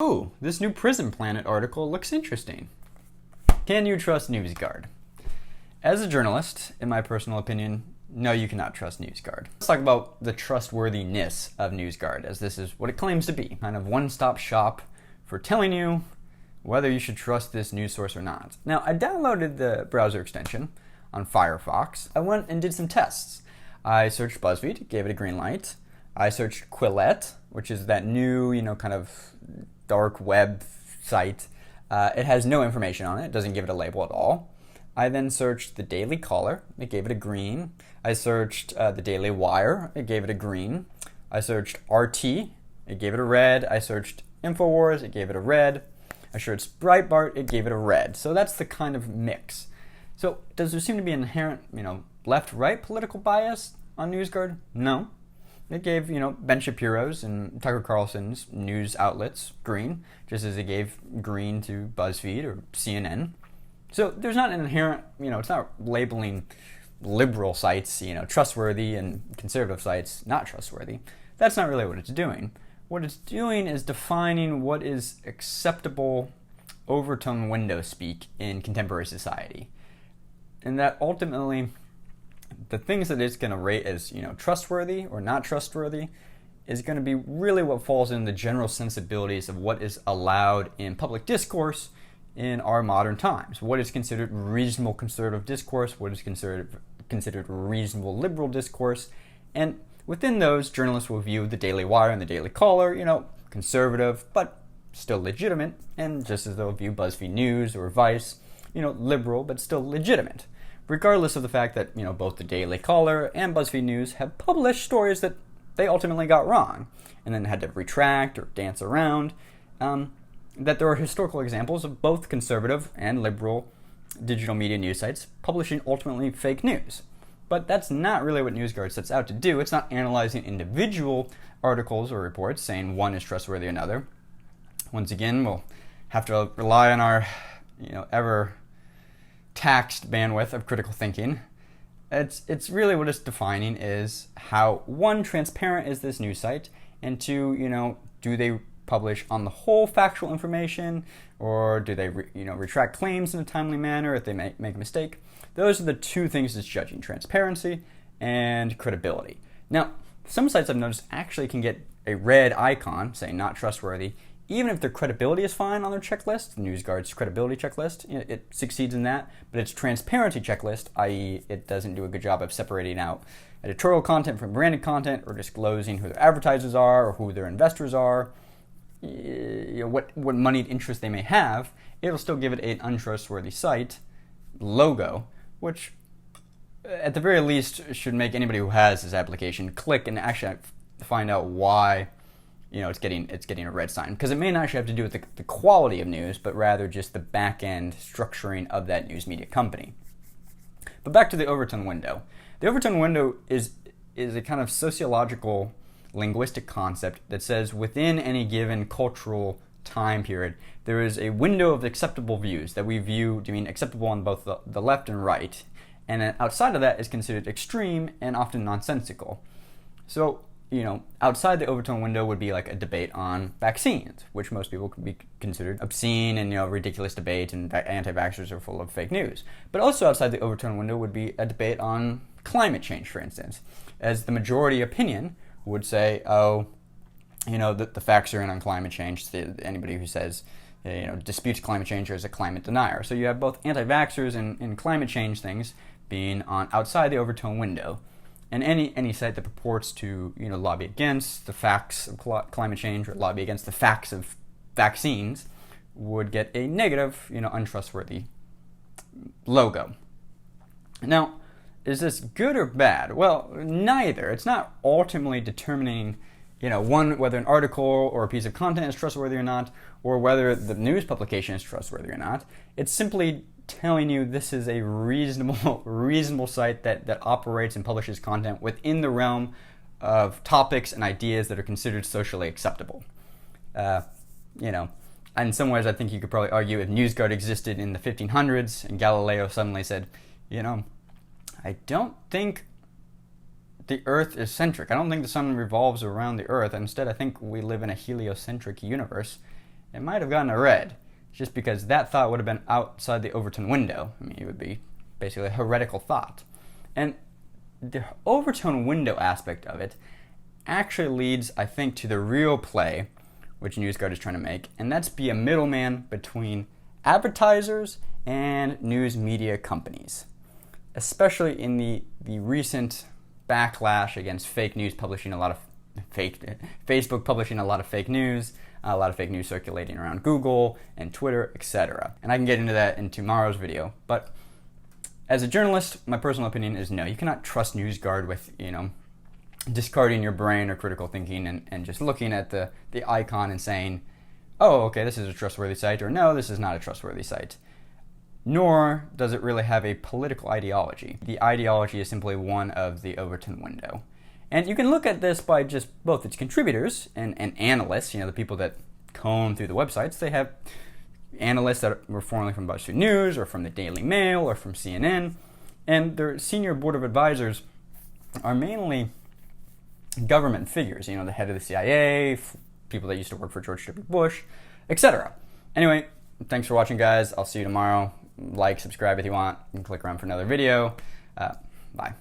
Oh, this new Prison Planet article looks interesting. Can you trust NewsGuard? As a journalist, in my personal opinion, no, you cannot trust NewsGuard. Let's talk about the trustworthiness of NewsGuard, as this is what it claims to be, kind of one-stop shop for telling you whether you should trust this news source or not. Now, I downloaded the browser extension on Firefox. I went and did some tests. I searched BuzzFeed, gave it a green light. I searched Quillette, which is that new, kind of dark web site. It has no information on it. It doesn't give it a label at all. I then searched the Daily Caller. It gave it a green. I searched the Daily Wire. It gave it a green. I searched RT. It gave it a red. I searched InfoWars. It gave it a red. I searched Breitbart. It gave it a red. So that's the kind of mix. So does there seem to be an inherent, left-right political bias on NewsGuard? No. It gave, Ben Shapiro's and Tucker Carlson's news outlets green, just as it gave green to BuzzFeed or CNN. So there's not an inherent, it's not labeling liberal sites, trustworthy and conservative sites not trustworthy. That's not really what it's doing. What it's doing is defining what is acceptable Overton window speak in contemporary society. And that ultimately, the things that it's going to rate as, trustworthy or not trustworthy is going to be really what falls in the general sensibilities of what is allowed in public discourse in our modern times. What is considered reasonable conservative discourse, what is considered reasonable liberal discourse, and within those, journalists will view the Daily Wire and the Daily Caller, conservative, but still legitimate, and just as they'll view BuzzFeed News or Vice, liberal, but still legitimate, regardless of the fact that, both the Daily Caller and BuzzFeed News have published stories that they ultimately got wrong, and then had to retract or dance around, that there are historical examples of both conservative and liberal digital media news sites publishing ultimately fake news. But that's not really what NewsGuard sets out to do. It's not analyzing individual articles or reports, saying one is trustworthy or another. Once again, we'll have to rely on our, ever taxed bandwidth of critical thinking. It's really what it's defining is how, one, transparent is this news site, and two, do they publish on the whole factual information, or do they retract claims in a timely manner if they make a mistake. Those are the two things it's judging: transparency and credibility. Now, some sites I've noticed actually can get a red icon saying not trustworthy, even if their credibility is fine on their checklist. NewsGuard's credibility checklist, it succeeds in that, but its transparency checklist, i.e. it doesn't do a good job of separating out editorial content from branded content, or disclosing who their advertisers are or who their investors are, what moneyed interest they may have, it'll still give it an untrustworthy site logo, which at the very least should make anybody who has this application click and actually find out why it's getting a red sign, because it may not actually have to do with the quality of news, but rather just the back end structuring of that news media company. But back to the Overton window. The Overton window is a kind of sociological linguistic concept that says within any given cultural time period, there is a window of acceptable views that we view to mean acceptable on both the left and right, and then outside of that is considered extreme and often nonsensical. So, outside the Overton window would be like a debate on vaccines, which most people could be considered obscene and, ridiculous debate, and anti-vaxxers are full of fake news. But also outside the Overton window would be a debate on climate change, for instance, as the majority opinion would say, the facts are in on climate change. Anybody who says, disputes climate change is a climate denier. So you have both anti-vaxxers and climate change things being on outside the Overton window. And any site that purports to, lobby against the facts of climate change or lobby against the facts of vaccines would get a negative, untrustworthy logo. Now, is this good or bad? Well, neither. It's not ultimately determining, whether an article or a piece of content is trustworthy or not, or whether the news publication is trustworthy or not. It's simply telling you this is a reasonable site that operates and publishes content within the realm of topics and ideas that are considered socially acceptable. In some ways, I think you could probably argue if NewsGuard existed in the 1500s and Galileo suddenly said, I don't think the Earth is centric. I don't think the sun revolves around the Earth. Instead, I think we live in a heliocentric universe. it might have gotten a red, just because that thought would have been outside the Overton window. I mean, it would be basically a heretical thought. And the Overton window aspect of it actually leads, I think, to the real play which NewsGuard is trying to make, and that's be a middleman between advertisers and news media companies, especially in the recent backlash against fake news publishing a lot of Facebook publishing a lot of fake news circulating around Google and Twitter, etc. And I can get into that in tomorrow's video. But as a journalist, my personal opinion is no, you cannot trust NewsGuard with, discarding your brain or critical thinking and just looking at the icon and saying, oh, okay, this is a trustworthy site, or no, this is not a trustworthy site. Nor does it really have a political ideology. The ideology is simply one of the Overton window. And you can look at this by just both its contributors and analysts, the people that comb through the websites. They have analysts that were formerly from BuzzFeed News or from the Daily Mail or from CNN. And their senior board of advisors are mainly government figures, the head of the CIA, people that used to work for George W. Bush, etc. Anyway, thanks for watching, guys. I'll see you tomorrow. Like, subscribe if you want, and click around for another video. Bye.